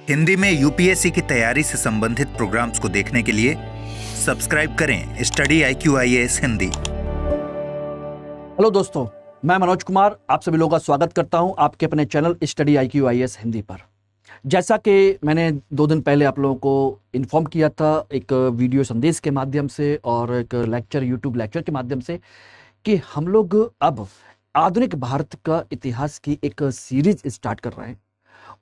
हिंदी में यूपीएससी की तैयारी से संबंधित प्रोग्राम्स को देखने के लिए सब्सक्राइब करें स्टडी IQIAS हिंदी। हेलो दोस्तों, मैं मनोज कुमार आप सभी लोगों का स्वागत करता हूं आपके अपने चैनल स्टडी IQIAS हिंदी पर। जैसा कि मैंने 2 दिन पहले आप लोगों को इन्फॉर्म किया था एक वीडियो संदेश के माध्यम से और एक यूट्यूब लेक्चर के माध्यम से कि हम लोग अब आधुनिक भारत का इतिहास की एक सीरीज स्टार्ट कर रहे हैं।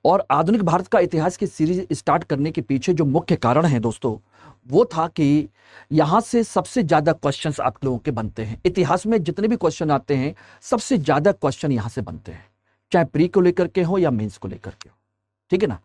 और आधुनिक भारत का इतिहास की सीरीज स्टार्ट करने के पीछे जो मुख्य कारण है दोस्तों, वो था कि यहाँ से सबसे ज़्यादा क्वेश्चंस आप लोगों के बनते हैं। इतिहास में जितने भी क्वेश्चन आते हैं सबसे ज़्यादा क्वेश्चन यहाँ से बनते हैं, चाहे प्री को लेकर के हो या मेंस को लेकर के हो, ठीक है ना।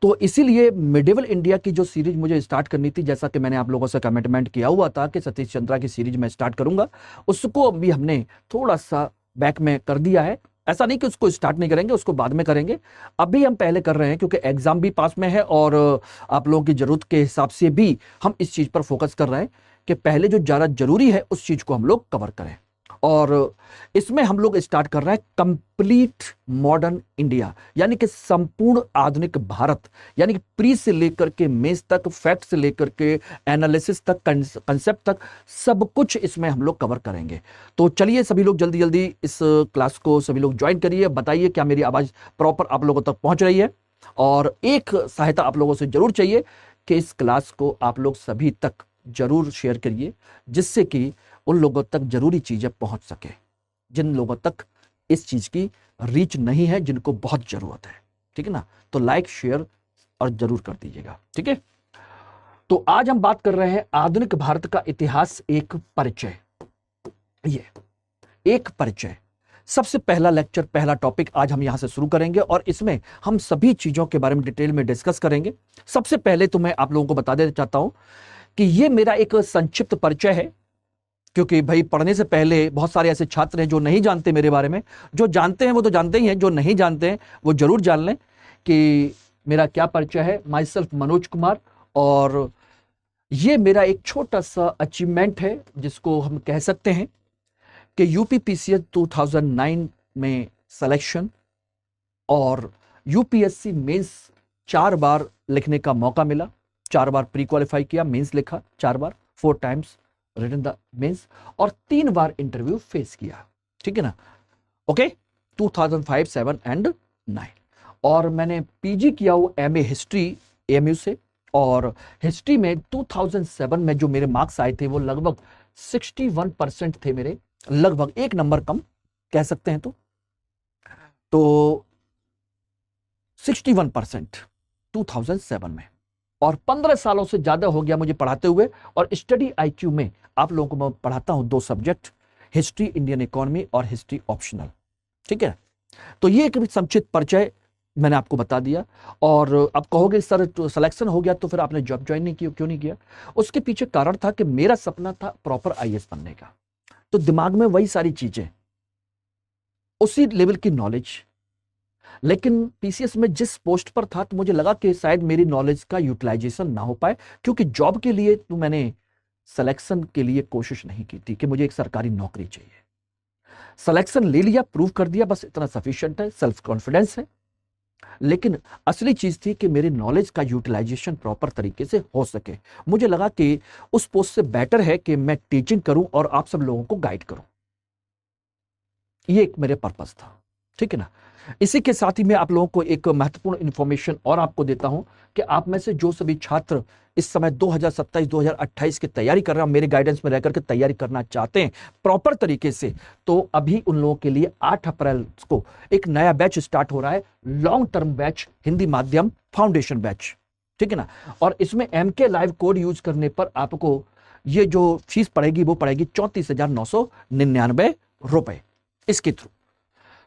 तो इसीलिए मिडिवल इंडिया की जो सीरीज मुझे स्टार्ट करनी थी, जैसा कि मैंने आप लोगों से कमिटमेंट किया हुआ था कि सतीश चंद्रा की सीरीज में स्टार्ट करूंगा, उसको अभी हमने थोड़ा सा बैक में कर दिया है। ऐसा नहीं कि उसको स्टार्ट नहीं करेंगे, उसको बाद में करेंगे। अभी हम पहले कर रहे हैं क्योंकि एग्जाम भी पास में है और आप लोगों की जरूरत के हिसाब से भी हम इस चीज पर फोकस कर रहे हैं कि पहले जो ज्यादा जरूरी है उस चीज को हम लोग कवर करें। और इसमें हम लोग स्टार्ट कर रहे हैं कंप्लीट मॉडर्न इंडिया, यानी कि संपूर्ण आधुनिक भारत, यानी कि प्री से लेकर के मेंस तक, फैक्ट से लेकर के एनालिसिस तक, कंसेप्ट तक, सब कुछ इसमें हम लोग कवर करेंगे। तो चलिए सभी लोग जल्दी जल्दी इस क्लास को सभी लोग ज्वाइन करिए। बताइए क्या मेरी आवाज प्रॉपर आप लोगों तक पहुंच रही है। और एक सहायता आप लोगों से जरूर चाहिए कि इस क्लास को आप लोग सभी तक जरूर शेयर करिए, जिससे कि उन लोगों तक जरूरी चीजें पहुंच सके जिन लोगों तक इस चीज की रीच नहीं है, जिनको बहुत जरूरत है, ठीक है ना। तो लाइक, शेयर और जरूर कर दीजिएगा, ठीक है। तो आज हम बात कर रहे हैं आधुनिक भारत का इतिहास, एक परिचय। ये एक परिचय सबसे पहला लेक्चर, पहला टॉपिक आज हम यहां से शुरू करेंगे और इसमें हम सभी चीजों के बारे में डिटेल में डिस्कस करेंगे। सबसे पहले तो मैं आप लोगों को बता देना चाहता हूं कि ये मेरा एक संक्षिप्त परिचय है, क्योंकि भाई पढ़ने से पहले बहुत सारे ऐसे छात्र हैं जो नहीं जानते मेरे बारे में। जो जानते हैं वो तो जानते ही हैं, जो नहीं जानते हैं वो जरूर जान लें कि मेरा क्या परिचय है। माई सेल्फ मनोज कुमार, और ये मेरा एक छोटा सा अचीवमेंट है जिसको हम कह सकते हैं कि यूपीपीसीएस 2009 में सिलेक्शन और यूपीएससी मेंस 4 बार लिखने का मौका मिला। 4 बार प्री क्वालिफाई किया, मेंस लिखा 4 बार, 4 टाइम्स रिटन द मेंस, और 3 बार इंटरव्यू फेस किया, ठीक है ना। Okay, 2005, 7 and 9। और मैंने पीजी किया हुआ MA हिस्ट्री AMU से, और हिस्ट्री में 2007 में जो मेरे मार्क्स आए थे वो लगभग 61% थे मेरे, लगभग 1 नंबर कम कह सकते हैं। तो 61% 2007 में, और 15 सालों से ज्यादा हो गया मुझे पढ़ाते हुए। और स्टडी IQ में आप लोगों को मैं पढ़ाता हूं 2 सब्जेक्ट, हिस्ट्री इंडियन इकोनॉमी और हिस्ट्री ऑप्शनल, ठीक है। तो ये एक संक्षिप्त परिचय मैंने आपको बता दिया। और अब कहोगे सर सिलेक्शन हो गया तो फिर आपने जॉब ज्वाइन नहीं की, क्यों नहीं किया? उसके पीछे कारण था कि मेरा सपना था प्रॉपर IAS बनने का। तो दिमाग में वही सारी चीजें, उसी लेवल की नॉलेज, लेकिन पीसीएस में जिस पोस्ट पर था तो मुझे लगा कि शायद मेरी नॉलेज का यूटिलाइजेशन ना हो पाए, क्योंकि जॉब के लिए तो मैंने सिलेक्शन के लिए कोशिश नहीं की थी कि मुझे एक सरकारी नौकरी चाहिए। सिलेक्शन ले लिया, प्रूव कर दिया, बस इतना सफिशिएंट है, सेल्फ कॉन्फिडेंस है। लेकिन असली चीज थी कि मेरी नॉलेज का यूटिलाइजेशन प्रॉपर तरीके से हो सके। मुझे लगा कि उस पोस्ट से बेटर है कि मैं टीचिंग करूं और आप सब लोगों को गाइड करूं। ये एक मेरे पर्पस था, ठीक है ना। इसी के साथ ही मैं आप लोगों को एक महत्वपूर्ण इंफॉर्मेशन और आपको देता हूं कि आप में से जो सभी छात्र इस समय 2027-2028 की तैयारी कर रहे हैं, मेरे गाइडेंस में रहकर के तैयारी करना चाहते हैं प्रॉपर तरीके से, तो अभी उन लोगों के लिए 8 अप्रैल को एक नया बैच स्टार्ट हो रहा है, लॉन्ग टर्म बैच, हिंदी माध्यम फाउंडेशन बैच, ठीक है ना। और इसमें MK लाइव कोड यूज करने पर आपको ये जो फीस पड़ेगी वो पड़ेगी 34,999 रुपए इसके थ्रू।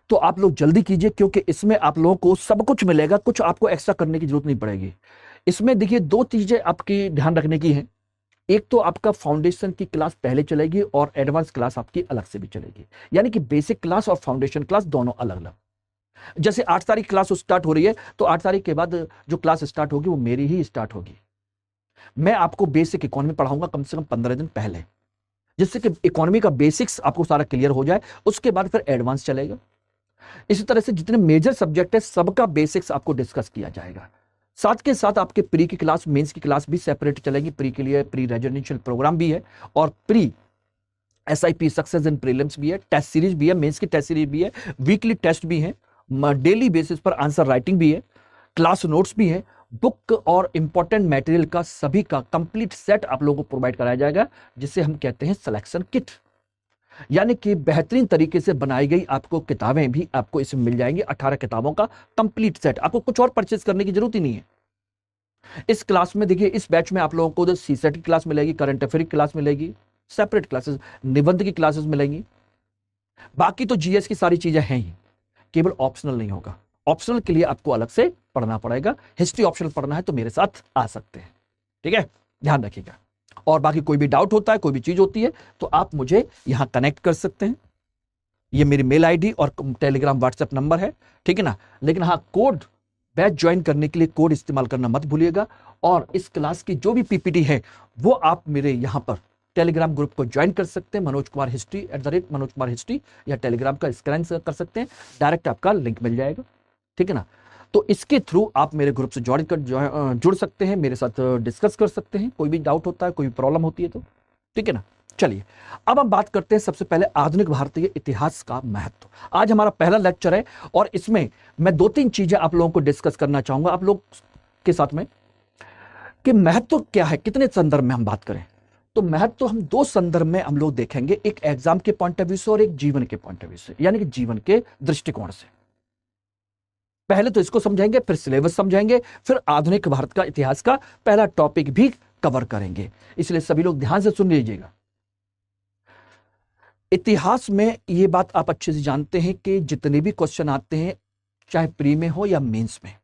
तो आप लोग जल्दी कीजिए, क्योंकि इसमें आप लोगों को सब कुछ मिलेगा, कुछ आपको एक्स्ट्रा करने की जरूरत नहीं पड़ेगी। इसमें देखिए 2 चीजें आपकी ध्यान रखने की हैं। एक तो आपका फाउंडेशन की क्लास पहले चलेगी और एडवांस क्लास आपकी अलग से भी चलेगी, यानी कि बेसिक क्लास और फाउंडेशन क्लास दोनों अलग अलग। जैसे 8 तारीख क्लास स्टार्ट हो रही है, तो 8 तारीख के बाद जो क्लास स्टार्ट होगी वो मेरी ही स्टार्ट होगी। मैं आपको बेसिक इकोनॉमी पढ़ाऊंगा कम से कम 15 दिन पहले, जिससे कि इकोनॉमी का बेसिक्स आपको सारा क्लियर हो जाए। उसके बाद फिर एडवांस चलेगा। इसी तरह से जितने मेजर सब्जेक्ट है सबका बेसिक्स आपको डिस्कस किया जाएगा। साथ के साथ आपके प्री की क्लास, मेंस की क्लास भी सेपरेट चलेगी। प्री के लिए प्री रेजिडेंशियल प्रोग्राम भी है और pre SIP success in prelims भी है, टेस्ट सीरीज भी है, मेंस की टेस्ट सीरीज भी है, वीकली टेस्ट भी है, डेली बेसिस पर आंसर राइटिंग भी है, क्लास नोट्स भी है, बुक और इंपॉर्टेंट मटेरियल का सभी का कंप्लीट सेट आप लोगों को प्रोवाइड कराया जाएगा, जिसे हम कहते हैं सिलेक्शन किट। यानी कि बेहतरीन तरीके से बनाई गई आपको किताबें भी आपको इसमें मिल जाएंगी। 18 किताबों का कंप्लीट सेट, आपको कुछ और परचेज करने की जरूरत ही नहीं है। इस क्लास में देखिए, इस बैच में आप लोगों को CSET की क्लास मिलेगी, करंट अफेयर की क्लास मिलेगी, सेपरेट क्लासेस, निबंध की क्लासेस मिलेंगी। बाकी तो GS की सारी चीजें हैं ही, केवल ऑप्शनल नहीं होगा। ऑप्शनल के लिए आपको अलग से पढ़ना पड़ेगा। हिस्ट्री ऑप्शनल पढ़ना है तो मेरे साथ आ सकते हैं, ठीक है, ध्यान रखिएगा। और बाकी कोई भी डाउट होता है, कोई भी चीज होती है, तो आप मुझे यहां कनेक्ट कर सकते हैं। ये मेरी मेल ID और टेलीग्राम व्हाट्सएप नंबर है, ठीक है ना। लेकिन हाँ, कोड बैच ज्वाइन करने के लिए कोड इस्तेमाल करना मत भूलिएगा। और इस क्लास की जो भी PPT है वो आप मेरे यहां पर टेलीग्राम ग्रुप को ज्वाइन कर सकते हैं, मनोज कुमार हिस्ट्री @मनोज कुमार हिस्ट्री, या टेलीग्राम का स्कैन कर सकते हैं, डायरेक्ट आपका लिंक मिल जाएगा, ठीक है ना। तो इसके थ्रू आप मेरे ग्रुप से जुड़ सकते हैं, मेरे साथ डिस्कस कर सकते हैं, कोई भी डाउट होता है, कोई भी प्रॉब्लम होती है तो, ठीक है ना। चलिए अब हम बात करते हैं सबसे पहले आधुनिक भारतीय इतिहास का महत्व। आज हमारा पहला लेक्चर है और इसमें मैं 2-3 चीजें आप लोगों को डिस्कस करना चाहूंगा आप लोग के साथ में, कि महत्व क्या है, कितने संदर्भ में हम बात करें। तो महत्व हम 2 संदर्भ में हम लोग देखेंगे, एक एग्जाम के पॉइंट ऑफ व्यू से और एक जीवन के पॉइंट ऑफ व्यू से, यानी कि जीवन के दृष्टिकोण से। पहले तो इसको समझेंगे, फिर सिलेबस समझेंगे, फिर आधुनिक भारत का इतिहास का पहला टॉपिक भी कवर करेंगे। इसलिए सभी लोग ध्यान से सुन लीजिएगा। इतिहास में ये बात आप अच्छे से जानते हैं कि जितने भी क्वेश्चन आते हैं, चाहे प्री में हो या मेंस में,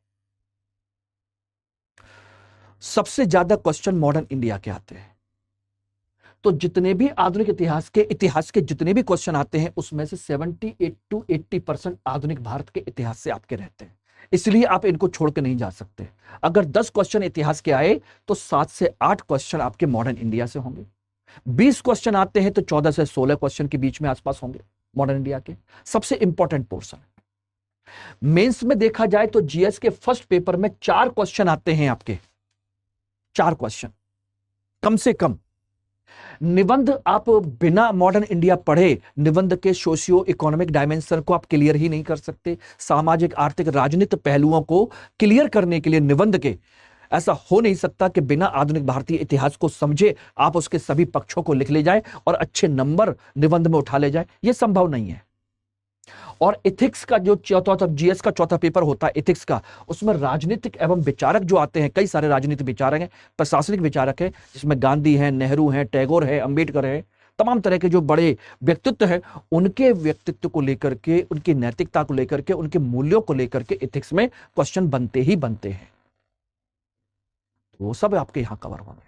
सबसे ज्यादा क्वेश्चन मॉडर्न इंडिया के आते हैं। तो जितने भी आधुनिक इतिहास के जितने भी क्वेश्चन आते हैं, उसमें से 78 to 80% आधुनिक भारत के इतिहास से आपके रहते हैं। इसलिए आप इनको छोड़ के नहीं जा सकते। अगर 10 क्वेश्चन इतिहास के आए तो 7 से 8 क्वेश्चन आपके मॉडर्न इंडिया से होंगे। 20 क्वेश्चन आते हैं तो 14 से 16 क्वेश्चन के बीच में आसपास होंगे मॉडर्न इंडिया के, सबसे इंपॉर्टेंट पोर्शन। मेंस में देखा जाए तो GS के फर्स्ट पेपर में 4 क्वेश्चन आते हैं आपके, 4 क्वेश्चन कम से कम। निबंध आप बिना मॉडर्न इंडिया पढ़े निबंध के सोशियो इकोनॉमिक डायमेंशन को आप क्लियर ही नहीं कर सकते। सामाजिक, आर्थिक, राजनीतिक पहलुओं को क्लियर करने के लिए निबंध के, ऐसा हो नहीं सकता कि बिना आधुनिक भारतीय इतिहास को समझे आप उसके सभी पक्षों को लिख ले जाए और अच्छे नंबर निबंध में उठा ले जाए, यह संभव नहीं है। और इथिक्स का जो GS का चौथा पेपर होता है इथिक्स का, उसमें राजनीतिक एवं विचारक जो आते हैं, कई सारे राजनीतिक विचारक हैं, प्रशासनिक विचारक हैं, जिसमें गांधी हैं, नेहरू हैं, टैगोर है, अंबेडकर है, तमाम तरह के जो बड़े व्यक्तित्व हैं, उनके व्यक्तित्व को लेकर के, उनकी नैतिकता को लेकर के, उनके मूल्यों को लेकर के इथिक्स में क्वेश्चन बनते ही बनते हैं। वो सब आपके यहां कवर होंगे।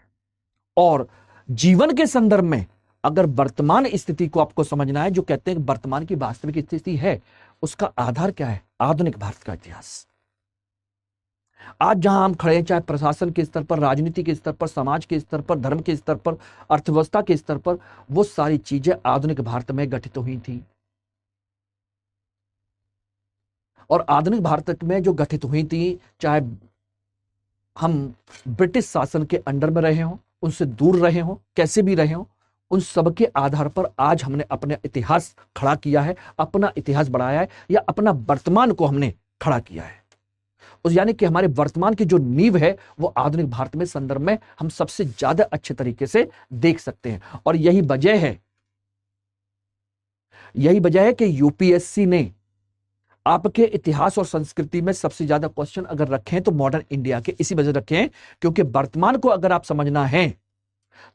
और जीवन के संदर्भ में अगर वर्तमान स्थिति को आपको समझना है, जो कहते हैं कि वर्तमान की वास्तविक स्थिति है, उसका आधार क्या है? आधुनिक भारत का इतिहास। आज जहां हम खड़े हैं, चाहे प्रशासन के स्तर पर, राजनीति के स्तर पर, समाज के स्तर पर, धर्म के स्तर पर, अर्थव्यवस्था के स्तर पर, वो सारी चीजें आधुनिक भारत में गठित हुई थी। और आधुनिक भारत में जो गठित हुई थी, चाहे हम ब्रिटिश शासन के अंडर में रहे हों, उनसे दूर रहे हों, कैसे भी रहे हों, उन सब के आधार पर आज हमने अपने इतिहास खड़ा किया है, अपना इतिहास बढ़ाया है, या अपना वर्तमान को हमने खड़ा किया है। उस यानी कि हमारे वर्तमान की जो नींव है वो आधुनिक भारत में संदर्भ में हम सबसे ज्यादा अच्छे तरीके से देख सकते हैं। और यही वजह है कि यूपीएससी ने आपके इतिहास और संस्कृति में सबसे ज्यादा क्वेश्चन अगर रखे हैं तो मॉडर्न इंडिया के इसी वजह रखे हैं, क्योंकि वर्तमान को अगर आप समझना है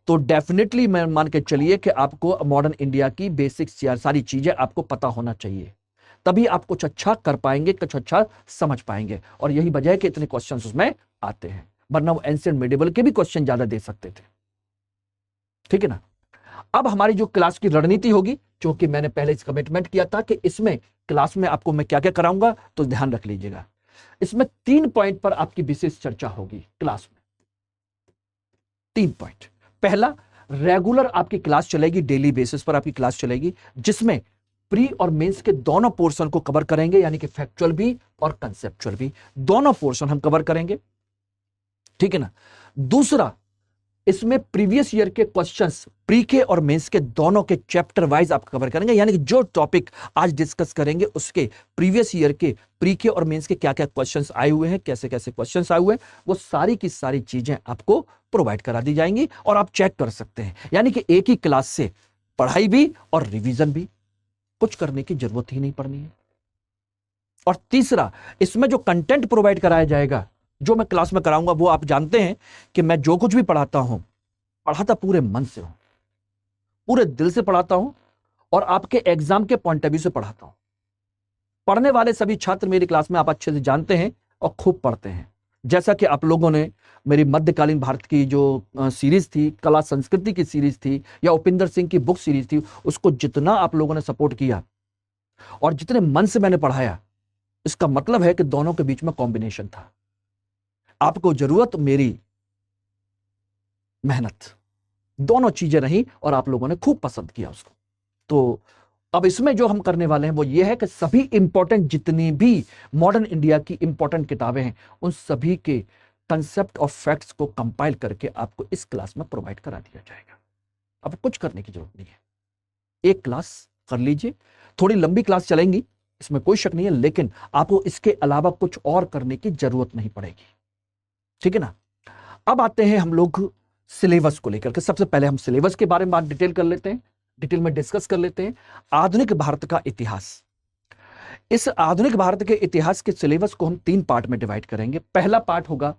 तो डेफिनेटली मैं मान के चलिए कि आपको मॉडर्न इंडिया की बेसिक सारी चीजें आपको पता होना चाहिए, तभी आप कुछ अच्छा कर पाएंगे, कुछ अच्छा समझ पाएंगे। और यही वजह है कि इतने क्वेश्चन उसमें आते हैं, वरना वो एंशिएंट मिडिवल के भी क्वेश्चन ज्यादा दे सकते थे। ठीक है ना। अब हमारी जो क्लास की रणनीति होगी, क्योंकि मैंने पहले इस कमिटमेंट किया था कि इसमें क्लास में आपको मैं क्या क्या कराऊंगा, तो ध्यान रख लीजिएगा। इसमें 3 पॉइंट पर आपकी विशेष चर्चा होगी क्लास में। 3 पॉइंट। पहला, रेगुलर आपकी क्लास चलेगी, डेली बेसिस पर आपकी क्लास चलेगी, जिसमें प्री और मेंस के दोनों पोर्शन को कवर करेंगे, यानी कि फैक्चुअल भी और कंसेप्चुअल भी, दोनों पोर्शन हम कवर करेंगे। ठीक है ना। दूसरा, इसमें प्रीवियस ईयर के क्वेश्चंस प्री के और मेंस के दोनों के चैप्टर वाइज आप कवर करेंगे, यानी कि जो टॉपिक आज डिस्कस करेंगे उसके प्रीवियस ईयर के प्री के और मेंस के क्या क्या क्वेश्चंस आए हुए हैं, कैसे कैसे क्वेश्चंस आए हुए हैं, वो सारी की सारी चीजें आपको प्रोवाइड करा दी जाएंगी और आप चेक कर सकते हैं। यानी कि एक ही क्लास से पढ़ाई भी और रिवीजन भी, कुछ करने की जरूरत ही नहीं पड़नी है। और तीसरा, इसमें जो कंटेंट प्रोवाइड कराया जाएगा, जो मैं क्लास में कराऊंगा, वो आप जानते हैं कि मैं जो कुछ भी पढ़ाता हूं, पढ़ाता पूरे मन से हूं, पूरे दिल से पढ़ाता हूं और आपके एग्जाम के पॉइंट ऑफ व्यू से पढ़ाता हूं। पढ़ने वाले सभी छात्र मेरी क्लास में आप अच्छे से जानते हैं और खूब पढ़ते हैं। जैसा कि आप लोगों ने मेरी मध्यकालीन भारत की जो सीरीज थी, कला संस्कृति की सीरीज थी, या उपिंदर सिंह की बुक सीरीज थी, उसको जितना आप लोगों ने सपोर्ट किया और जितने मन से मैंने पढ़ाया, इसका मतलब है कि दोनों के बीच में कॉम्बिनेशन था। आपको जरूरत, मेरी मेहनत, दोनों चीजें रही और आप लोगों ने खूब पसंद किया उसको। तो अब इसमें जो हम करने वाले हैं वो ये है कि सभी इंपॉर्टेंट, जितनी भी मॉडर्न इंडिया की इंपॉर्टेंट किताबें हैं, उन सभी के कंसेप्ट और फैक्ट्स को कंपाइल करके आपको इस क्लास में प्रोवाइड करा दिया जाएगा। अब कुछ करने की जरूरत नहीं है, एक क्लास कर लीजिए। थोड़ी लंबी क्लास चलेंगी, इसमें कोई शक नहीं है, लेकिन आपको इसके अलावा कुछ और करने की जरूरत नहीं पड़ेगी, ठीक है ना। अब आते हैं हम लोग सिलेबस को लेकर के। सबसे पहले हम सिलेबस के बारे में बात डिटेल कर लेते हैं, डिटेल में डिस्कस कर लेते हैं। आधुनिक भारत का इतिहास। इस आधुनिक भारत के इतिहास के सिलेबस को हम 3 पार्ट में डिवाइड करेंगे। पहला पार्ट होगा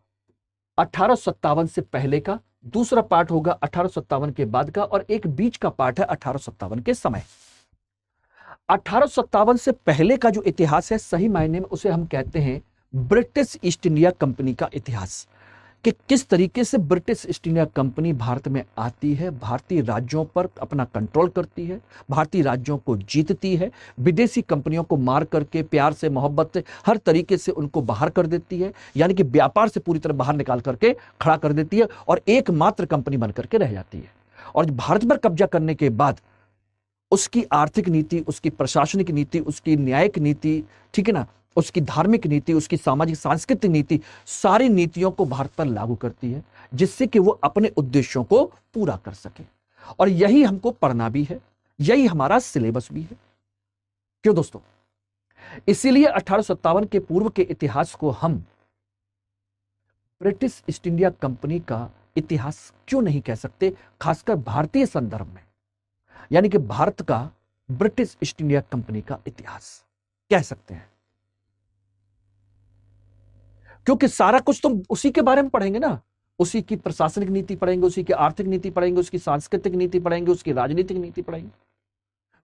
1857 से पहले का, दूसरा पार्ट होगा 1857 के बाद का, और एक बीच का पार्ट है 1857 के समय। 1857 से पहले का जो इतिहास है, सही मायने में उसे हम कहते हैं ब्रिटिश ईस्ट इंडिया कंपनी का इतिहास, कि किस तरीके से British east India company Bharat में आती है, भारतीय राज्यों पर अपना कंट्रोल करती है, भारतीय राज्यों को जीतती है, विदेशी कंपनियों को मार करके प्यार से, मोहब्बत से, हर तरीके से उनको बाहर कर देती है, यानी कि व्यापार से पूरी तरह बाहर निकाल करके खड़ा कर देती है और एकमात्र कंपनी बन करके रह जाती है। और भारत पर कब्जा करने के बाद उसकी आर्थिक नीति, उसकी प्रशासनिक नीति, उसकी न्यायिक नीति, ठीक है ना, उसकी धार्मिक नीति, उसकी सामाजिक सांस्कृतिक नीति, सारी नीतियों को भारत पर लागू करती है, जिससे कि वो अपने उद्देश्यों को पूरा कर सके। और यही हमको पढ़ना भी है, यही हमारा सिलेबस भी है। क्यों दोस्तों? इसीलिए 1857 के पूर्व के इतिहास को हम ब्रिटिश ईस्ट इंडिया कंपनी का इतिहास क्यों नहीं कह सकते, खासकर भारतीय संदर्भ में, यानी कि भारत का ब्रिटिश ईस्ट इंडिया कंपनी का इतिहास कह सकते हैं, क्योंकि सारा कुछ तो उसी के बारे में पढ़ेंगे ना। उसी की प्रशासनिक नीति पढ़ेंगे, उसी की आर्थिक नीति पढ़ेंगे, उसकी सांस्कृतिक नीति पढ़ेंगे, उसकी राजनीतिक नीति पढ़ेंगे,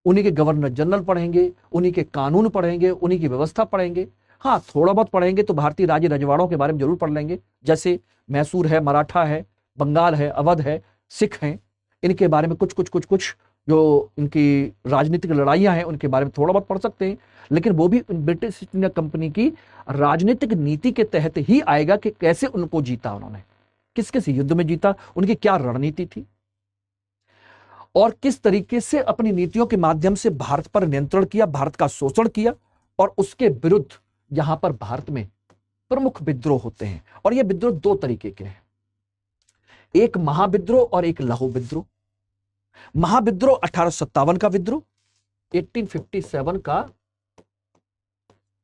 उन्हीं के गवर्नर जनरल पढ़ेंगे, उन्हीं के कानून पढ़ेंगे, उन्हीं की व्यवस्था पढ़ेंगे। हाँ, थोड़ा बहुत पढ़ेंगे तो भारतीय राज्य रजवाड़ों के बारे में जरूर पढ़ लेंगे, जैसे मैसूर है, मराठा है, बंगाल है, अवध है, सिख हैं, इनके बारे में कुछ जो इनकी राजनीतिक लड़ाइयां हैं उनके बारे में थोड़ा बहुत पढ़ सकते हैं। लेकिन वो भी ब्रिटिश ईस्ट इंडिया कंपनी की राजनीतिक नीति के तहत ही आएगा कि कैसे उनको जीता उन्होंने, किस किस युद्ध में जीता, उनकी क्या रणनीति थी और किस तरीके से अपनी नीतियों के माध्यम से भारत पर नियंत्रण किया, भारत का शोषण किया। और उसके विरुद्ध यहां पर भारत में प्रमुख विद्रोह होते हैं, और ये विद्रोह 2 तरीके के हैं, एक महाविद्रोह और एक लघु विद्रोह। महाविद्रोह 1857 का विद्रोह, 1857 का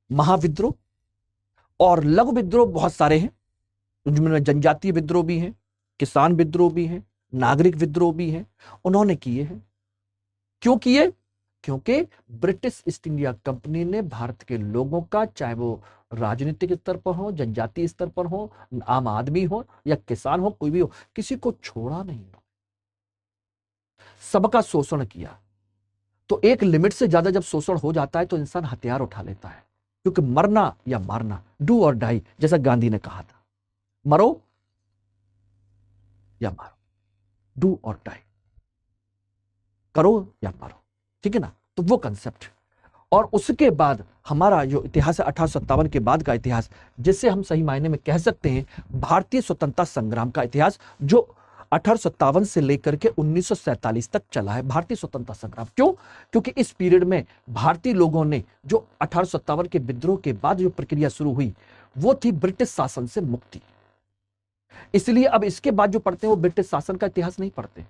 महाविद्रोह, और लघु विद्रोह बहुत सारे हैं, जिनमें जनजातीय विद्रोह भी हैं, किसान विद्रोह भी हैं, नागरिक विद्रोह भी हैं, उन्होंने किए हैं। क्यों किए? क्योंकि ब्रिटिश ईस्ट इंडिया कंपनी ने भारत के लोगों का, चाहे वो राजनीतिक स्तर पर हो, जनजातीय स्तर पर हो, आम आदमी हो या किसान हो, कोई भी हो, किसी को छोड़ा नहीं, सबका शोषण किया। तो एक लिमिट से ज्यादा जब शोषण हो जाता है तो इंसान हथियार उठा लेता है, क्योंकि मरना या मारना, डू और डाई, जैसा गांधी ने कहा था, मरो या मारो, डू और डाई, करो या मारो, ठीक है ना। तो वो कंसेप्ट। और उसके बाद हमारा जो इतिहास है 1857 के बाद का इतिहास, जिससे हम सही मायने में कह सकते हैं भारतीय स्वतंत्रता संग्राम का इतिहास, जो 1857 से लेकर के 1947 तक चला है, भारतीय स्वतंत्रता संग्राम। क्यों? क्योंकि इस पीरियड में भारतीय लोगों ने जो 1857 के विद्रोह के बाद जो प्रक्रिया शुरू हुई, वो थी ब्रिटिश शासन से मुक्ति, इसलिए अब इसके बाद जो पढ़ते हैं वो ब्रिटिश शासन का इतिहास नहीं पढ़ते,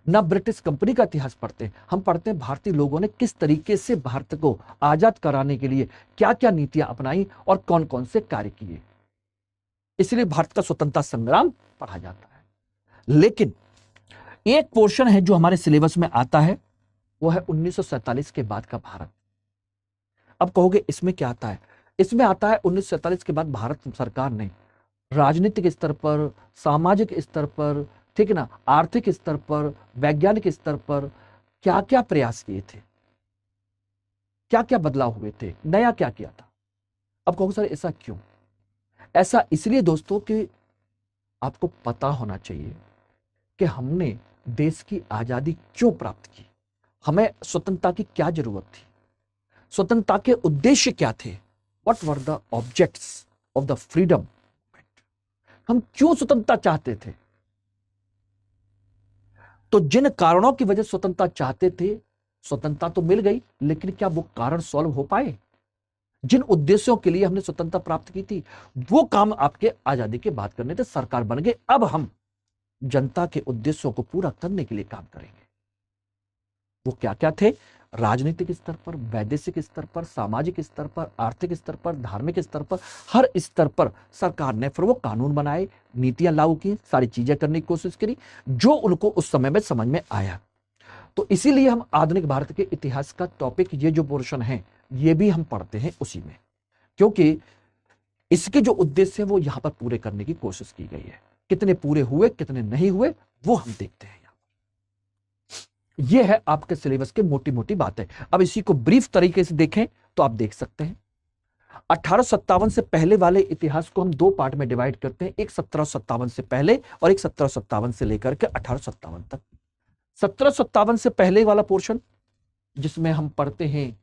ना ब्रिटिश कंपनी का इतिहास पढ़ते, हम पढ़ते हैं भारतीय लोगों ने किस तरीके से भारत को आजाद कराने के लिए क्या क्या नीतियां अपनाई और कौन कौन से कार्य किए। इसलिए भारत का स्वतंत्रता संग्राम पढ़ा जाता है। लेकिन एक पोर्शन है जो हमारे सिलेबस में आता है, वो है 1947 के बाद का भारत। अब कहोगे इसमें क्या आता है? इसमें आता है 1947 के बाद भारत सरकार ने राजनीतिक स्तर पर, सामाजिक स्तर पर, ठीक है ना, आर्थिक स्तर पर, वैज्ञानिक स्तर पर क्या क्या प्रयास किए थे, क्या क्या बदलाव हुए थे, नया क्या किया था। अब कहोगे सर ऐसा क्यों? ऐसा इसलिए दोस्तों कि आपको पता होना चाहिए कि हमने देश की आजादी क्यों प्राप्त की, हमें स्वतंत्रता की क्या जरूरत थी, स्वतंत्रता के उद्देश्य क्या थे, what were the objects of the freedom, हम क्यों स्वतंत्रता चाहते थे। तो जिन कारणों की वजह स्वतंत्रता चाहते थे, स्वतंत्रता तो मिल गई, लेकिन क्या वो कारण सॉल्व हो पाए? जिन उद्देश्यों के लिए हमने स्वतंत्रता प्राप्त की थी, वो काम आपके आजादी के बाद करने थे, सरकार बन गए, अब हम जनता के उद्देश्यों को पूरा करने के लिए काम करेंगे। वो क्या क्या थे? राजनीतिक स्तर पर, वैदेशिक स्तर पर, सामाजिक स्तर पर, आर्थिक स्तर पर, धार्मिक स्तर पर, हर स्तर पर सरकार ने फिर वो कानून बनाए, नीतियां लागू की, सारी चीजें करने की कोशिश करी जो उनको उस समय में समझ में आया। तो इसीलिए हम आधुनिक भारत के इतिहास का टॉपिक, ये जो पोर्शन है, ये भी हम पढ़ते हैं उसी में, क्योंकि इसके जो उद्देश्य है वो यहां पर पूरे करने की कोशिश की गई है। कितने पूरे हुए, कितने नहीं हुए, वो हम देखते हैं। ये है आपके सिलेबस के मोटी मोटी बातें। अब इसी को ब्रीफ तरीके से देखें तो आप देख सकते हैं 1857 से पहले वाले इतिहास को हम दो पार्ट में डिवाइड करते हैं, एक 1757 से पहले और एक 1757 से लेकर के 1857 तक। 1757 से पहले वाला पोर्शन जिसमें हम पढ़ते हैं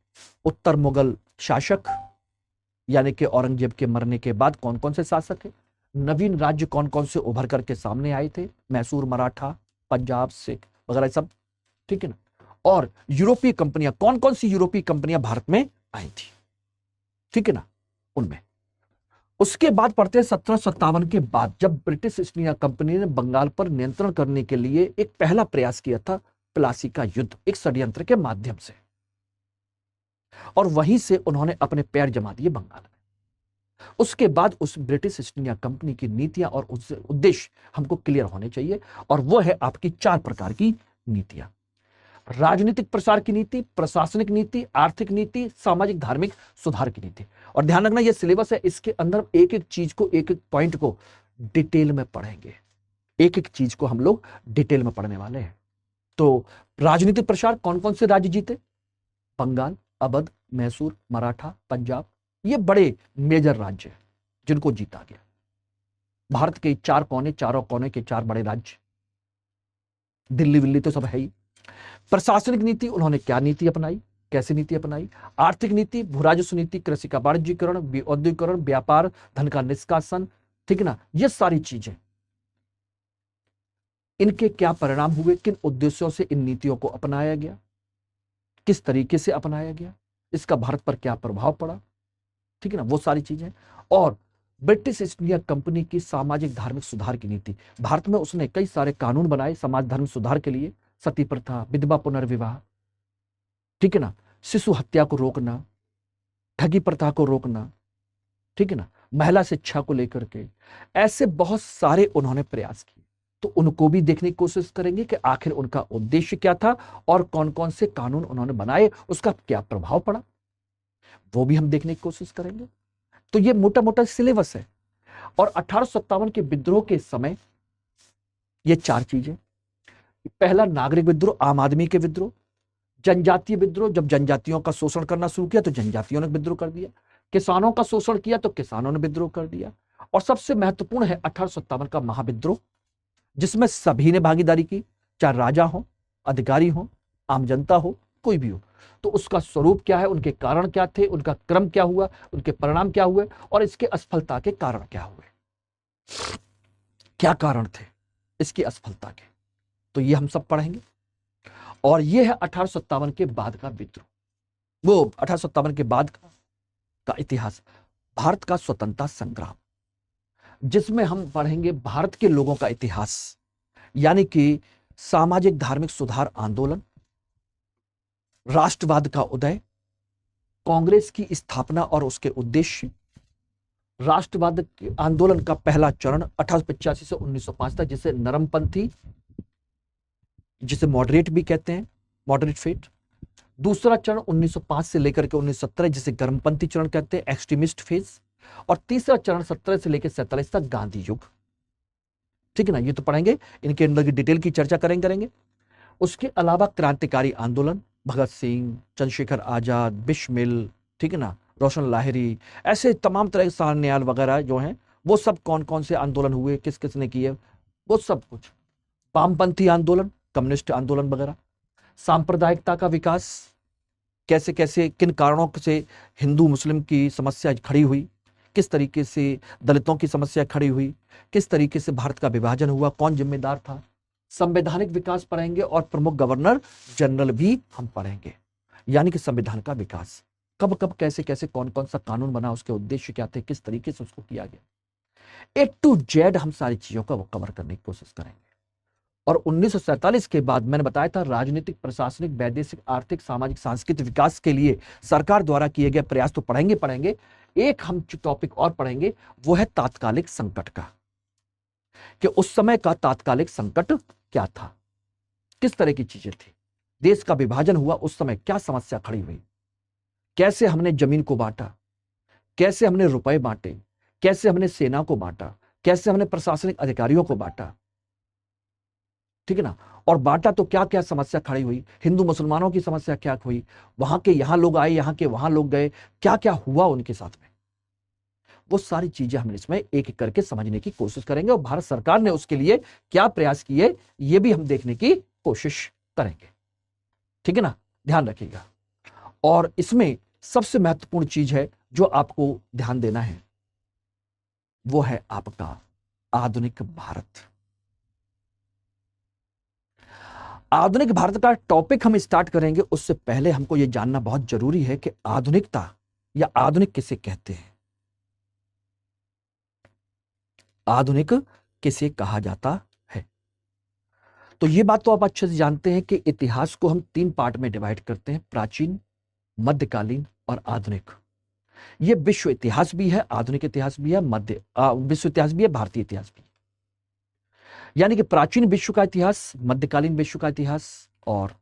उत्तर मुगल शासक, यानी कि औरंगजेब के मरने के बाद कौन कौन से शासक है, नवीन राज्य कौन कौन से उभर करके सामने आए थे, मैसूर, मराठा, पंजाब, सिख वगैरह सब, ठीक है ना, और यूरोपीय कंपनियां, कौन कौन सी यूरोपीय कंपनियां भारत में आई थी, ठीक है ना, उनमें। उसके बाद पढ़ते हैं 1757 के बाद, जब ब्रिटिश ईस्ट इंडिया कंपनी ने बंगाल पर नियंत्रण करने के लिए एक पहला प्रयास किया था, प्लासी का युद्ध, एक षड्यंत्र के माध्यम से, और वहीं से उन्होंने अपने पैर जमा दिए बंगाल में। उसके बाद उस ब्रिटिश ईस्ट इंडिया कंपनी की नीतियां और उद्देश्य हमको क्लियर होने चाहिए, और वो है आपकी 4 प्रकार की नीतियां: राजनीतिक प्रसार की नीति, प्रशासनिक नीति, आर्थिक नीति, सामाजिक धार्मिक सुधार की नीति। और ध्यान रखना, यह सिलेबस है, इसके अंदर एक एक चीज को, एक एक पॉइंट को डिटेल में पढ़ेंगे, एक एक चीज को हम लोग डिटेल में पढ़ने वाले हैं। तो राजनीतिक प्रसार, कौन कौन से राज्य जीते? बंगाल, अवध, मैसूर, मराठा, पंजाब, ये बड़े मेजर राज्य हैं जिनको जीता गया। भारत के 4 कोने, चारों कोने के 4 बड़े राज्य, दिल्ली विल्ली तो सब है ही। प्रशासनिक नीति, उन्होंने क्या नीति अपनाई, कैसे नीति अपनाई? आर्थिक नीति, भूराजस्व नीति, कृषि का वाणिज्यीकरण, औद्योगिकरण, व्यापार, धन का निष्कासन, ठीक है ना, ये सारी चीजें, इनके क्या परिणाम हुए, किन उद्देश्यों से इन नीतियों को अपनाया गया, किस तरीके से अपनाया गया, इसका भारत पर क्या प्रभाव पड़ा, ठीक है ना, वो सारी चीजें। और ब्रिटिश ईस्ट इंडिया कंपनी की सामाजिक धार्मिक सुधार की नीति, भारत में उसने कई सारे कानून बनाए समाज धर्म सुधार के लिए, सती प्रथा, विधवा पुनर्विवाह, ठीक है ना, शिशु हत्या को रोकना, ठगी प्रथा को रोकना, ठीक है ना, महिला शिक्षा को लेकर के, ऐसे बहुत सारे उन्होंने प्रयास किए। तो उनको भी देखने की कोशिश करेंगे कि आखिर उनका उद्देश्य क्या था और कौन कौन से कानून उन्होंने बनाए, उसका क्या प्रभाव पड़ा, वो भी हम देखने की कोशिश करेंगे। तो ये मोटा मोटा सिलेबस है। और 1857 के विद्रोह के समय ये 4 चीजें: पहला नागरिक विद्रोह, आम आदमी के विद्रोह; जनजातीय विद्रोह, जब जनजातियों का शोषण करना शुरू किया तो जनजातियों ने विद्रोह कर दिया; किसानों का शोषण किया तो किसानों ने विद्रोह कर दिया; और सबसे महत्वपूर्ण है 1857 का महाविद्रोह, जिसमें सभी ने भागीदारी की, चाहे राजा हो, अधिकारी हो, आम जनता हो, कोई भी हो। तो उसका स्वरूप क्या है, उनके कारण क्या थे, उनका क्रम क्या हुआ, उनके परिणाम क्या हुए, और इसके असफलता के कारण क्या हुए, क्या कारण थे इसकी असफलता के, तो ये हम सब पढ़ेंगे। और ये है 1857 के बाद का विद्रोह, वो 1857 के बाद का इतिहास, भारत का स्वतंत्रता संग्राम। जिसमें हम पढ़ेंगे भारत के लोगों का इतिहास, यानी कि सामाजिक धार्मिक सुधार आंदोलन, राष्ट्रवाद का उदय, कांग्रेस की स्थापना और उसके उद्देश्य, राष्ट्रवाद के आंदोलन का पहला चरण 1885 से 1905 तक, जिसे नरमपंथी, जिसे मॉडरेट भी कहते हैं, मॉडरेट फेट। दूसरा चरण 1905 से लेकर के 1917, जिसे गर्मपंथी चरण कहते हैं, एक्सट्रीमिस्ट फेज। और तीसरा चरण 17 से लेकर 47 तक, गांधी युग। ठीक है ना, ये तो पढ़ेंगे, इनके अंदर की डिटेल की चर्चा करेंगे। उसके अलावा क्रांतिकारी आंदोलन, भगत सिंह, चंद्रशेखर आजाद, बिस्मिल, ठीक है ना, रोशन लाहिरी, ऐसे तमाम तरह के सान्याल वगैरह जो हैं, वो सब कौन कौन से आंदोलन हुए, किस किस ने किए, वो सब कुछ। वामपंथी आंदोलन, कम्युनिस्ट आंदोलन वगैरह। सांप्रदायिकता का विकास, कैसे कैसे किन कारणों से हिंदू मुस्लिम की समस्या खड़ी हुई, किस तरीके से दलितों की समस्या खड़ी हुई, किस तरीके से भारत का विभाजन हुआ, कौन जिम्मेदार था। संवैधानिक विकास पढ़ेंगे और प्रमुख गवर्नर जनरल भी हम पढ़ेंगे, यानी कि संविधान का विकास, कब कब कैसे कैसे कौन कौन सा कानून बना, उसके उद्देश्य क्या थे, किस तरीके से उसको किया गया, ए टू जेड हम सारी चीजों का वो कवर करने की कोशिश करेंगे। और 1947 के बाद मैंने बताया था, राजनीतिक, प्रशासनिक, वैदेशिक, आर्थिक, सामाजिक, सांस्कृतिक विकास के लिए सरकार द्वारा किए गए प्रयास तो पढ़ेंगे। एक हम टॉपिक और पढ़ेंगे, वो है तात्कालिक संकट का, कि उस समय का तात्कालिक संकट क्या था, किस तरह की चीजें थी, देश का विभाजन हुआ उस समय क्या समस्या खड़ी हुई, कैसे हमने जमीन को बांटा, कैसे हमने रुपए बांटे, कैसे हमने सेना को बांटा, कैसे हमने प्रशासनिक अधिकारियों को बांटा, ठीक है ना, और बांटा तो क्या क्या समस्या खड़ी हुई, हिंदू मुसलमानों की समस्या क्या हुई, वहां के यहां लोग आए, यहां के वहां लोग गए, क्या क्या हुआ उनके साथ में, वो सारी चीजें हम इसमें एक एक करके समझने की कोशिश करेंगे। और भारत सरकार ने उसके लिए क्या प्रयास किए, ये भी हम देखने की कोशिश करेंगे। ठीक है ना, ध्यान रखिएगा। और इसमें सबसे महत्वपूर्ण चीज है जो आपको ध्यान देना है, वो है आपका आधुनिक भारत। आधुनिक भारत का टॉपिक हम स्टार्ट करेंगे, उससे पहले हमको यह जानना बहुत जरूरी है कि आधुनिकता या आधुनिक किसे कहते हैं, आधुनिक किसे कहा जाता है। तो यह बात तो आप अच्छे से जानते हैं कि इतिहास को हम 3 पार्ट में डिवाइड करते हैं, प्राचीन, मध्यकालीन और आधुनिक। यह विश्व इतिहास भी है, आधुनिक इतिहास भी है, विश्व इतिहास भी है, भारतीय इतिहास भी है। यानी कि प्राचीन विश्व का इतिहास, मध्यकालीन विश्व का इतिहास और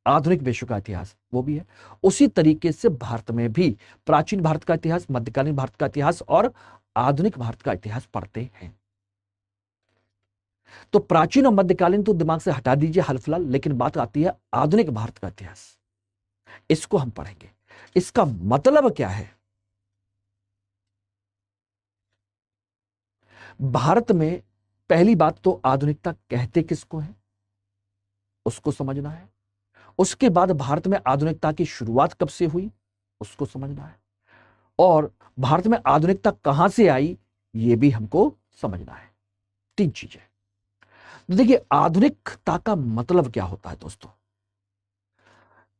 आधुनिक विश्व का इतिहास वो भी है। उसी तरीके से भारत में भी प्राचीन भारत का इतिहास, मध्यकालीन भारत का इतिहास और आधुनिक भारत का इतिहास पढ़ते हैं। तो प्राचीन और मध्यकालीन तो दिमाग से हटा दीजिए हाल फिलहाल, लेकिन बात आती है आधुनिक भारत का इतिहास, इसको हम पढ़ेंगे। इसका मतलब क्या है, भारत में पहली बात तो आधुनिकता कहते किसको है उसको समझना है। उसके बाद भारत में आधुनिकता की शुरुआत कब से हुई उसको समझना है, और भारत में आधुनिकता कहां से आई यह भी हमको समझना है। 3 चीजें। देखिए, आधुनिकता का मतलब क्या होता है दोस्तों।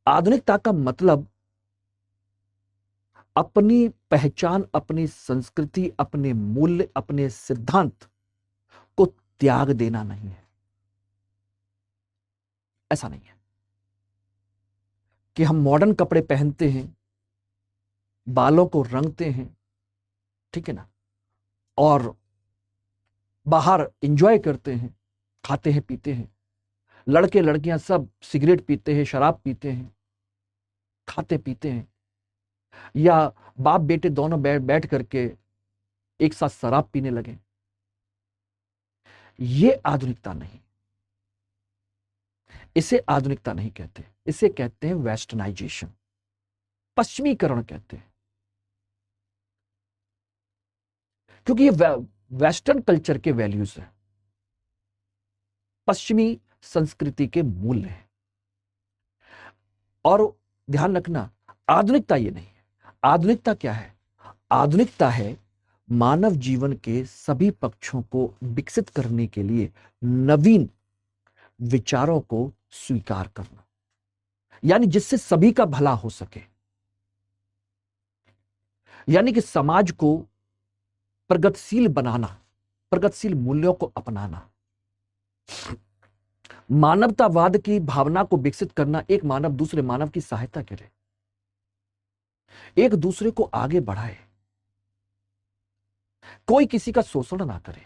आधुनिकता का मतलब अपनी पहचान, अपनी संस्कृति, अपने मूल्य, अपने सिद्धांत को त्याग देना नहीं है। ऐसा नहीं है कि हम मॉडर्न कपड़े पहनते हैं, बालों को रंगते हैं, ठीक है ना, और बाहर एंजॉय करते हैं, खाते हैं, पीते हैं, लड़के लड़कियां सब सिगरेट पीते हैं, शराब पीते हैं, खाते पीते हैं, या बाप बेटे दोनों बैठ करके एक साथ शराब पीने लगे। ये आधुनिकता नहीं, इसे आधुनिकता नहीं कहते, इसे कहते हैं वेस्टर्नाइजेशन, पश्चिमीकरण कहते हैं। क्योंकि ये वेस्टर्न कल्चर के वैल्यूज हैं, पश्चिमी संस्कृति के मूल्य हैं। और ध्यान रखना, आधुनिकता ये नहीं है। आधुनिकता क्या है, आधुनिकता है मानव जीवन के सभी पक्षों को विकसित करने के लिए नवीन विचारों को स्वीकार करना, यानी जिससे सभी का भला हो सके, यानी कि समाज को प्रगतिशील बनाना, प्रगतिशील मूल्यों को अपनाना, मानवतावाद की भावना को विकसित करना, एक मानव दूसरे मानव की सहायता करे, एक दूसरे को आगे बढ़ाए, कोई किसी का शोषण ना करे,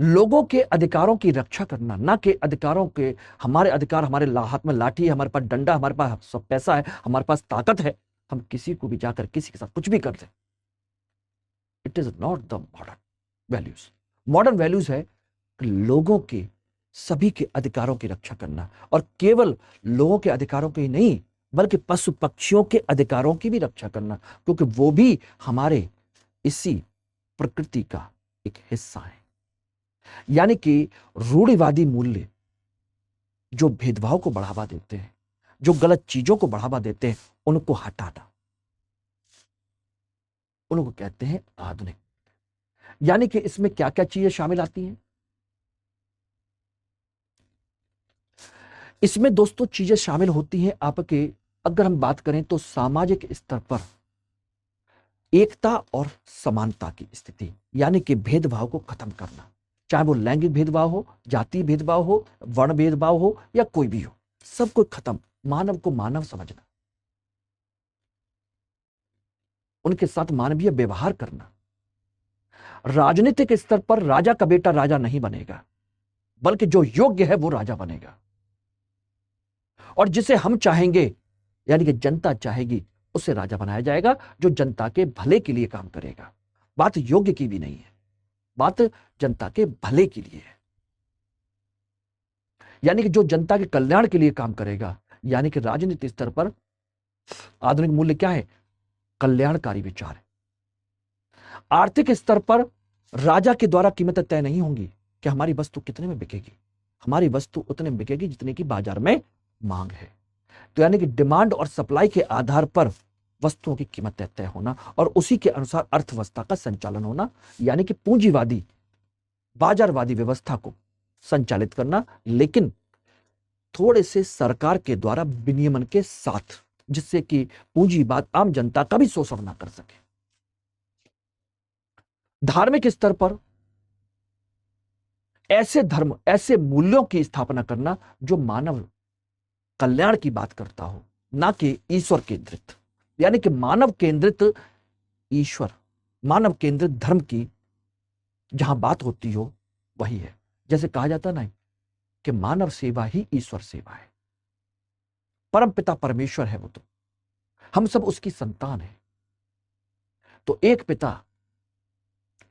लोगों के अधिकारों की रक्षा करना, ना कि अधिकारों के, हमारे अधिकार, हमारे हाथ में लाठी है, हमारे पास डंडा, हमारे पास सब पैसा है, हमारे पास ताकत है, हम किसी को भी जाकर किसी के साथ कुछ भी कर दें। It is not the modern values. Modern values है कि लोगों के सभी के अधिकारों की रक्षा करना, और केवल लोगों के अधिकारों की नहीं बल्कि पशु पक्षियों के अधिकारों की भी रक्षा करना, क्योंकि वो भी हमारे इसी प्रकृति का एक हिस्सा है। यानी कि रूढ़िवादी मूल्य जो भेदभाव को बढ़ावा देते हैं, जो गलत चीजों को बढ़ावा देते हैं, उनको हटाना, उनको कहते हैं आधुनिक। यानी कि इसमें क्या क्या चीजें शामिल आती हैं? इसमें दोस्तों चीजें शामिल होती हैं आपके, अगर हम बात करें तो सामाजिक स्तर पर एकता और समानता की स्थिति, यानी कि भेदभाव को खत्म करना, चाहे वो लैंगिक भेदभाव हो, जातीय भेदभाव हो, वर्ण भेदभाव हो या कोई भी हो, सबको खत्म, मानव को मानव समझना, उनके साथ मानवीय व्यवहार करना। राजनीतिक स्तर पर राजा का बेटा राजा नहीं बनेगा, बल्कि जो योग्य है वो राजा बनेगा, और जिसे हम चाहेंगे यानी कि जनता चाहेगी उसे राजा बनाया जाएगा, जो जनता के भले के लिए काम करेगा। बात योग्य की भी नहीं है, बात जनता के भले के लिए है, यानी कि जो जनता के कल्याण के लिए काम करेगा। यानी कि राजनीतिक स्तर पर आधुनिक मूल्य क्या है? कल्याणकारी विचार है। आर्थिक स्तर पर राजा के द्वारा कीमतें तय नहीं होंगी कि हमारी वस्तु कितने में बिकेगी, हमारी वस्तु उतने में बिकेगी जितने की बाजार में मांग है। तो यानी कि डिमांड और सप्लाई के आधार पर वस्तुओं की कीमतें तय होना और उसी के अनुसार अर्थव्यवस्था का संचालन होना, यानी कि पूंजीवादी बाजारवादी व्यवस्था को संचालित करना, लेकिन थोड़े से सरकार के द्वारा विनियमन के साथ, जिससे कि पूंजीवाद आम जनता का भी शोषण ना कर सके। धार्मिक स्तर पर ऐसे धर्म, ऐसे मूल्यों की स्थापना करना जो मानव कल्याण की बात करता हो, ना कि ईश्वर केंद्रित। यानी कि मानव केंद्रित ईश्वर, मानव केंद्रित धर्म की जहां बात होती हो वही है। जैसे कहा जाता ना कि मानव सेवा ही ईश्वर सेवा है, परम पिता परमेश्वर है वो, तो हम सब उसकी संतान है। तो एक पिता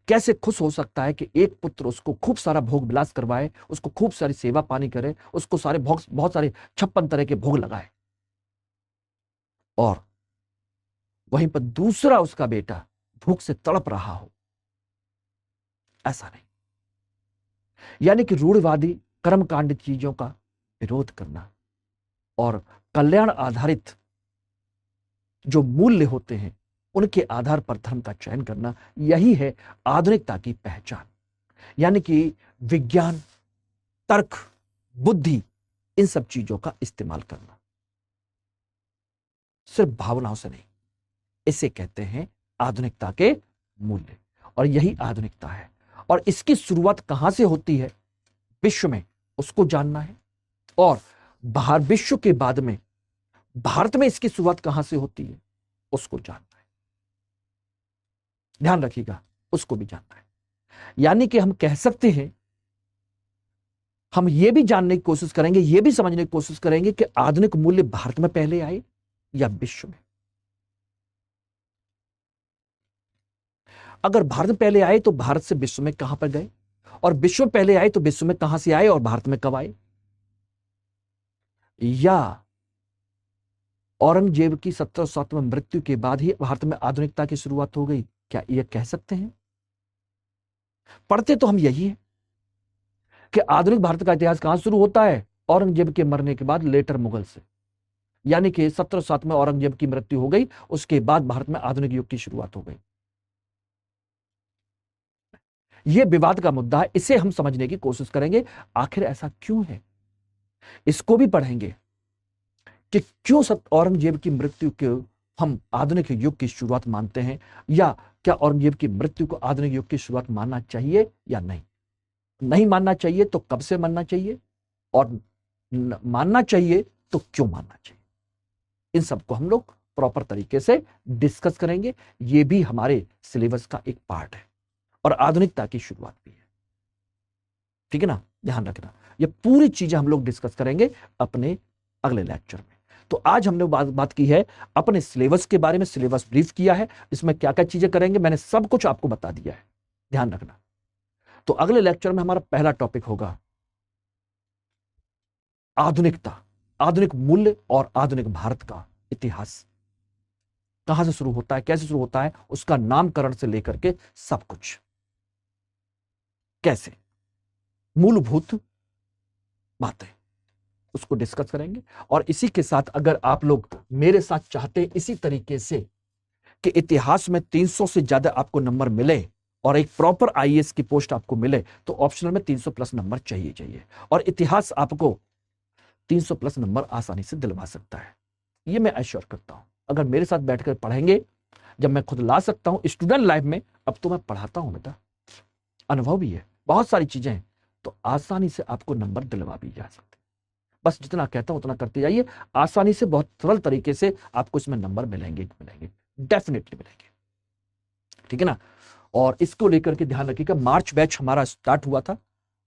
कैसे खुश हो सकता है कि एक पुत्र उसको खूब सारा भोग विलास करवाए, उसको खूब सारी सेवा पानी करे, उसको सारे बहुत सारे 56 तरह के भोग लगाए, और वहीं पर दूसरा उसका बेटा भूख से तड़प रहा हो? ऐसा नहीं। यानी कि रूढ़िवादी कर्मकांड चीजों का विरोध करना और कल्याण आधारित जो मूल्य होते हैं उनके आधार पर धर्म का चयन करना, यही है आधुनिकता की पहचान। यानी कि विज्ञान, तर्क, बुद्धि, इन सब चीजों का इस्तेमाल करना, सिर्फ भावनाओं से नहीं। इसे कहते हैं आधुनिकता के मूल्य, और यही आधुनिकता है। और इसकी शुरुआत कहां से होती है विश्व में, उसको जानना है, और बाहर विश्व के बाद में भारत में इसकी शुरुआत कहां से होती है उसको जानना है। ध्यान रखिएगा, उसको भी जानना है। यानी कि हम कह सकते हैं, हम ये भी जानने की कोशिश करेंगे, ये भी समझने की कोशिश करेंगे कि आधुनिक मूल्य भारत में पहले आए या विश्व में। अगर भारत में पहले आए तो भारत से विश्व में कहां पर गए, और विश्व में पहले आए तो विश्व में कहां से आए और भारत में कब आए? या औरंगजेब की 1707 में मृत्यु के बाद ही भारत में आधुनिकता की शुरुआत हो गई? क्या यह कह सकते हैं? पढ़ते तो हम यही है कि आधुनिक भारत का इतिहास कहां शुरू होता है? औरंगजेब के मरने के बाद, लेटर मुगल से। यानी कि 1707 में औरंगजेब की मृत्यु हो गई, उसके बाद भारत में आधुनिक युग की शुरुआत हो गई। यह विवाद का मुद्दा है, इसे हम समझने की कोशिश करेंगे, आखिर ऐसा क्यों है। इसको भी पढ़ेंगे कि क्यों औरंगजेब की मृत्यु को हम आधुनिक युग की शुरुआत मानते हैं, या क्या औरंगजेब की मृत्यु को आधुनिक युग की शुरुआत मानना चाहिए या नहीं? नहीं मानना चाहिए तो कब से मानना चाहिए, और मानना चाहिए तो क्यों मानना चाहिए? इन सबको हम लोग प्रॉपर तरीके से डिस्कस करेंगे। ये भी हमारे सिलेबस का एक पार्ट है और आधुनिकता की शुरुआत भी है। ठीक है ना, ध्यान रखना। ये पूरी चीजें हम लोग डिस्कस करेंगे अपने अगले लेक्चर में। तो आज हमने बात की है अपने सिलेबस के बारे में, सिलेबस ब्रीफ किया है, इसमें क्या क्या चीजें करेंगे मैंने सब कुछ आपको बता दिया है, ध्यान रखना। तो अगले लेक्चर में हमारा पहला टॉपिक होगा आधुनिकता, आधुनिक मूल्य और आधुनिक भारत का इतिहास। कहां से शुरू होता है, कैसे शुरू होता है, उसका नामकरण से लेकर के सब कुछ, कैसे मूलभूत बातें, उसको डिस्कस करेंगे। और इसी के साथ अगर आप लोग मेरे साथ चाहते हैं इसी तरीके से कि इतिहास में 300 से ज्यादा आपको नंबर मिले और एक प्रॉपर आईएएस की पोस्ट आपको मिले, तो ऑप्शनल में 300 प्लस नंबर चाहिए। और इतिहास आपको 300 प्लस नंबर आसानी से दिलवा सकता है, ये मैं एश्योर करता हूं। अगर मेरे साथ बैठकर पढ़ेंगे, जब मैं खुद ला सकता हूं स्टूडेंट लाइफ में, अब तो मैं पढ़ाता हूं बेटा, अनुभव भी है, बहुत सारी चीजें हैं, तो आसानी से आपको नंबर दिलवा भी जा सकते। बस जितना कहता हूं उतना करते जाइए, आसानी से, बहुत सरल तरीके से आपको इसमें नंबर मिलेंगे, डेफिनेटली मिलेंगे। ठीक है ना। और इसको लेकर के ध्यान रखिएगा, मार्च बैच हमारा स्टार्ट हुआ था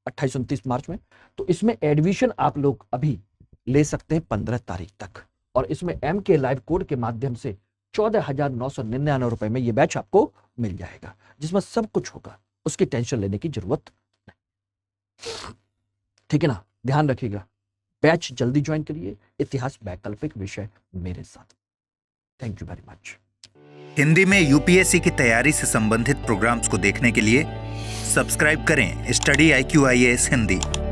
28-29 मार्च में, तो इसमें एडमिशन आप लोग अभी ले सकते हैं 15 तारीख तक। और इसमें MK लाइव कोड के माध्यम से 14,999 रुपए में यह बैच आपको मिल जाएगा, जिसमें सब कुछ होगा, उसकी टेंशन लेने की जरूरत नहीं। ठीक है ना, ध्यान रखिएगा, बैच जल्दी ज्वाइन करिए, इतिहास वैकल्पिक विषय मेरे साथ। Thank you very much. Hindi में यूपीएससी की तैयारी से संबंधित प्रोग्राम्स को देखने के लिए सब्सक्राइब करें स्टडी IQ IAS हिंदी।